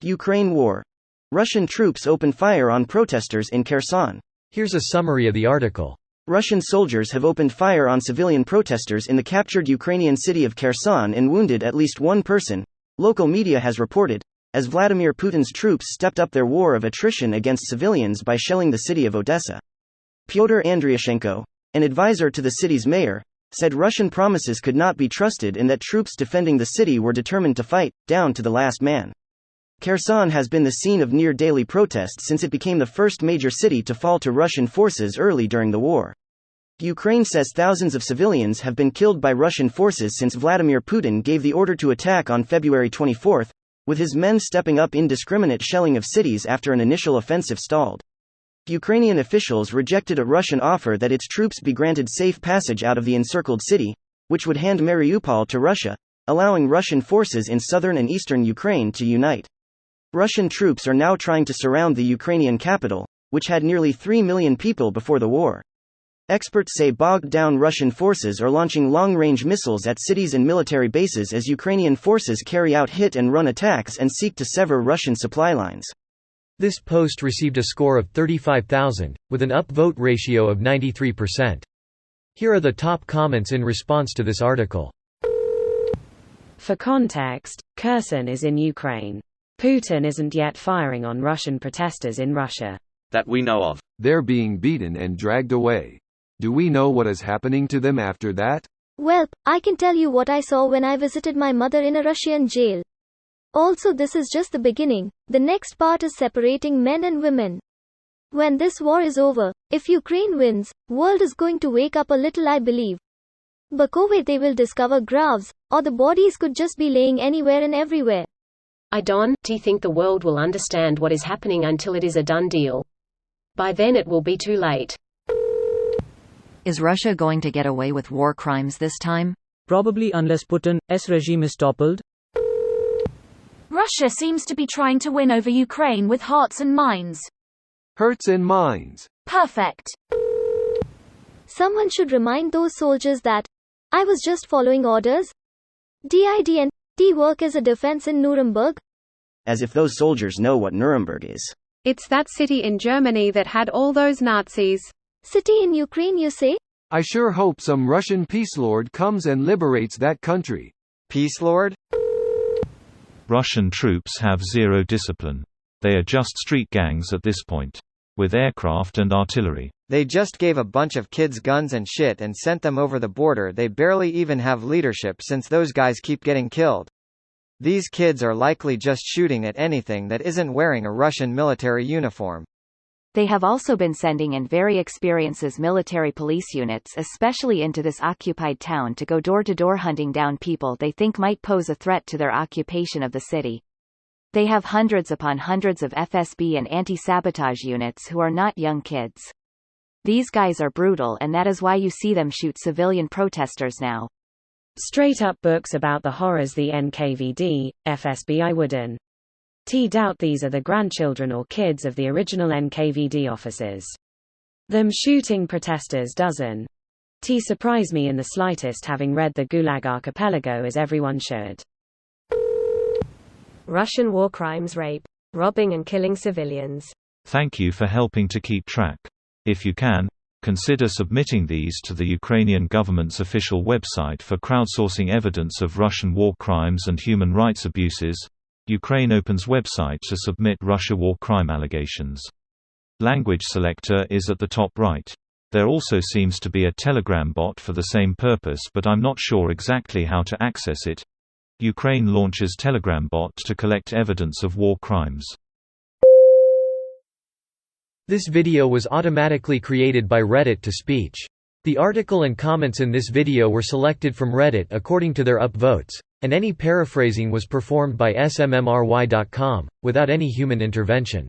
Ukraine war. Russian troops open fire on protesters in Kherson. Here's a summary of the article. Russian soldiers have opened fire on civilian protesters in the captured Ukrainian city of Kherson and wounded at least one person, local media has reported, as Vladimir Putin's troops stepped up their war of attrition against civilians by shelling the city of Odessa. Pyotr Andriushenko, an advisor to the city's mayor, said Russian promises could not be trusted and that troops defending the city were determined to fight, down to the last man. Kherson has been the scene of near-daily protests since it became the first major city to fall to Russian forces early during the war. Ukraine says thousands of civilians have been killed by Russian forces since Vladimir Putin gave the order to attack on February 24, with his men stepping up indiscriminate shelling of cities after an initial offensive stalled. Ukrainian officials rejected a Russian offer that its troops be granted safe passage out of the encircled city, which would hand Mariupol to Russia, allowing Russian forces in southern and eastern Ukraine to unite. Russian troops are now trying to surround the Ukrainian capital, which had nearly 3 million people before the war. Experts say bogged-down Russian forces are launching long-range missiles at cities and military bases as Ukrainian forces carry out hit-and-run attacks and seek to sever Russian supply lines. This post received a score of 35,000, with an upvote ratio of 93%. Here are the top comments in response to this article. For context, Kherson is in Ukraine. Putin isn't yet firing on Russian protesters in Russia. That we know of. They're being beaten and dragged away. Do we know what is happening to them after that? Well, I can tell you what I saw when I visited my mother in a Russian jail. Also, this is just the beginning. The next part is separating men and women. When this war is over, if Ukraine wins, world is going to wake up a little, I believe. Bakowe they will discover graves, or the bodies could just be laying anywhere and everywhere. I don't think the world will understand what is happening until it is a done deal. By then it will be too late. Is Russia going to get away with war crimes this time? Probably, unless Putin's regime is toppled. Russia seems to be trying to win over Ukraine with hearts and minds. Hearts and minds. Perfect. Someone should remind those soldiers that I was just following orders. Didn't work as a defense in Nuremberg? As if those soldiers know what Nuremberg is. It's that city in Germany that had all those Nazis. City in Ukraine, you say? I sure hope some Russian peace lord comes and liberates that country. Peace lord? Russian troops have zero discipline. They are just street gangs at this point. With aircraft and artillery. They just gave a bunch of kids guns and shit and sent them over the border. They barely even have leadership since those guys keep getting killed. These kids are likely just shooting at anything that isn't wearing a Russian military uniform. They have also been sending in very experienced military police units, especially into this occupied town, to go door-to-door hunting down people they think might pose a threat to their occupation of the city. They have hundreds upon hundreds of FSB and anti-sabotage units who are not young kids. These guys are brutal, and that is why you see them shoot civilian protesters now. Straight up books about the horrors the NKVD, FSB I wouldn't doubt these are the grandchildren or kids of the original NKVD officers. Them shooting protesters doesn't surprise me in the slightest, having read the Gulag Archipelago as everyone should. Russian war crimes: rape, robbing and killing civilians. Thank you for helping to keep track. If you can, consider submitting these to the Ukrainian government's official website for crowdsourcing evidence of Russian war crimes and human rights abuses. Ukraine opens website to submit Russia war crime allegations. Language selector is at the top right. There also seems to be a Telegram bot for the same purpose, but I'm not sure exactly how to access it. Ukraine launches Telegram bot to collect evidence of war crimes. This video was automatically created by Reddit to speech. The article and comments in this video were selected from Reddit according to their upvotes, and any paraphrasing was performed by smmry.com, without any human intervention.